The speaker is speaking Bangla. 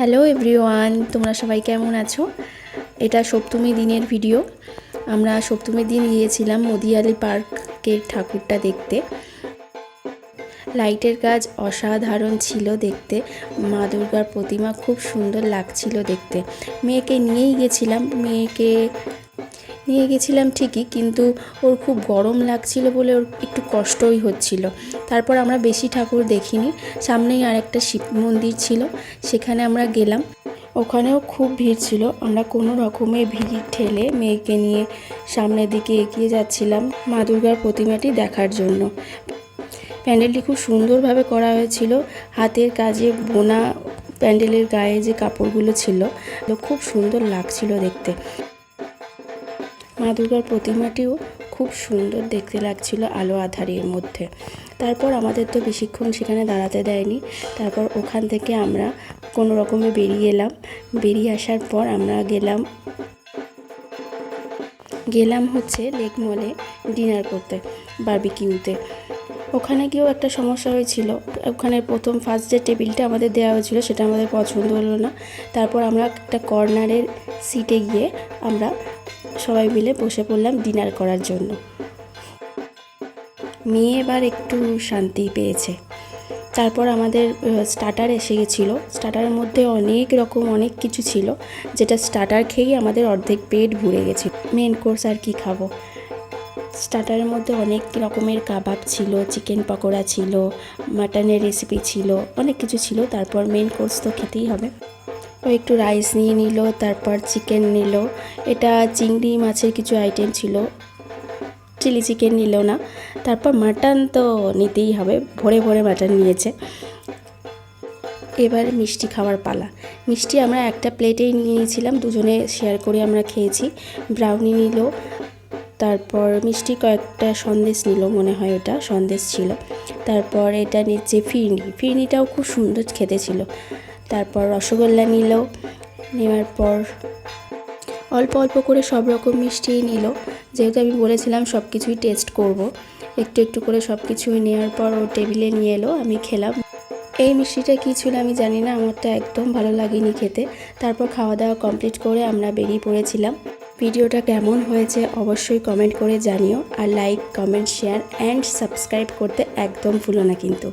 হ্যালো এভরিওয়ান, তোমরা সবাই কেমন আছো? এটা সপ্তমী দিনের ভিডিও। আমরা সপ্তমীর দিন গিয়েছিলাম মদিয়ালি পার্কের ঠাকুরটা দেখতে। লাইটের কাজ অসাধারণ ছিল দেখতে। মা দুর্গার প্রতিমা খুব সুন্দর লাগছিল দেখতে। মেয়েকে নিয়ে গেছিলাম ঠিকই, কিন্তু ওর খুব গরম লাগছিল বলে ওর একটু কষ্টই হচ্ছিল। তারপর আমরা বেশি ঠাকুর দেখিনি। সামনেই আরেকটা শিব মন্দির ছিল, সেখানে আমরা গেলাম। ওখানেও খুব ভিড় ছিল। আমরা কোনো রকমে ভিড় ঠেলে মেয়েকে নিয়ে সামনের দিকে এগিয়ে যাচ্ছিলাম মা দুর্গার প্রতিমাটি দেখার জন্য। প্যান্ডেলটি খুব সুন্দরভাবে করা হয়েছিল। হাতের কাজে বোনা প্যান্ডেলের গায়ে যে কাপড়গুলো ছিল খুব সুন্দর লাগছিল দেখতে। মা দুর্গার প্রতিমাটিও খুব সুন্দর দেখতে লাগছিল আলো আঁধারের মধ্যে। তারপর আমাদের তো বেশিক্ষণ সেখানে দাঁড়াতে দেয়নি। তারপর ওখান থেকে আমরা কোনো রকমে বেরিয়ে আসার পর আমরা গেলাম হচ্ছে লেক মলে ডিনার করতে, বারবিকিউতে। ওখানে গিয়েও একটা সমস্যা হয়েছিল। ওখানে ফার্স্ট যে টেবিলটা আমাদের দেওয়া হয়েছিল সেটা আমাদের পছন্দ হলো না। তারপর আমরা একটা কর্নারের সিটে গিয়ে আমরা সবাই মিলে বসে পড়লাম ডিনার করার জন্য। মেয়ে এবার একটু শান্তি পেয়েছে। তারপর আমাদের স্টার্টার এসে গেছিলো। স্টার্টারের মধ্যে অনেক কিছু ছিল, যেটা স্টার্টার খেয়েই আমাদের অর্ধেক পেট ভরে গেছে। মেন কোর্স আর কি খাবো। স্টার্টারের মধ্যে অনেক রকমের কাবাব ছিল, চিকেন পকোড়া ছিল, মাটনের রেসিপি ছিল, অনেক কিছু ছিল। তারপর মেন কোর্স তো খেতেই হবে। ও একটু রাইস নিয়ে নিল, তারপর চিকেন নিল। এটা চিংড়ি মাছের কিছু আইটেম ছিল, চিলি চিকেন নিল না। তারপর মাটন তো নিতেই হবে, ভরে ভরে মাটন নিয়েছে। এবার মিষ্টি খাওয়ার পালা। মিষ্টি আমরা একটা প্লেটেই নিয়ে নিয়েছিলাম, দুজনে শেয়ার করে আমরা খেয়েছি। ব্রাউনি নিল, তারপর মিষ্টি কয়েকটা সন্দেশ নিল, মনে হয় ওটা সন্দেশ ছিল। তারপর এটা নিচ্ছে ফিরনিটাও খুব সুন্দর খেতে ছিল। তারপর রসগোল্লা নিল। নেওয়ার পর অল্প অল্প করে সব রকম মিষ্টিই নিল, যেহেতু আমি বলেছিলাম সব কিছুই টেস্ট করব। একটু একটু করে সব কিছুই নেওয়ার পর ও টেবিলে নিয়ে এলো, আমি খেলাম। এই মিষ্টিটা কী ছিল আমি জানি না, আমারটা একদম ভালো লাগেনি খেতে। তারপর খাওয়া দাওয়া কমপ্লিট করে আমরা বেরিয়ে পড়েছিলাম। ভিডিওটা কেমন হয়েছে অবশ্যই কমেন্ট করে জানিও। আর like, comment, share and subscribe করতে একদম ভুলো না কিন্তু।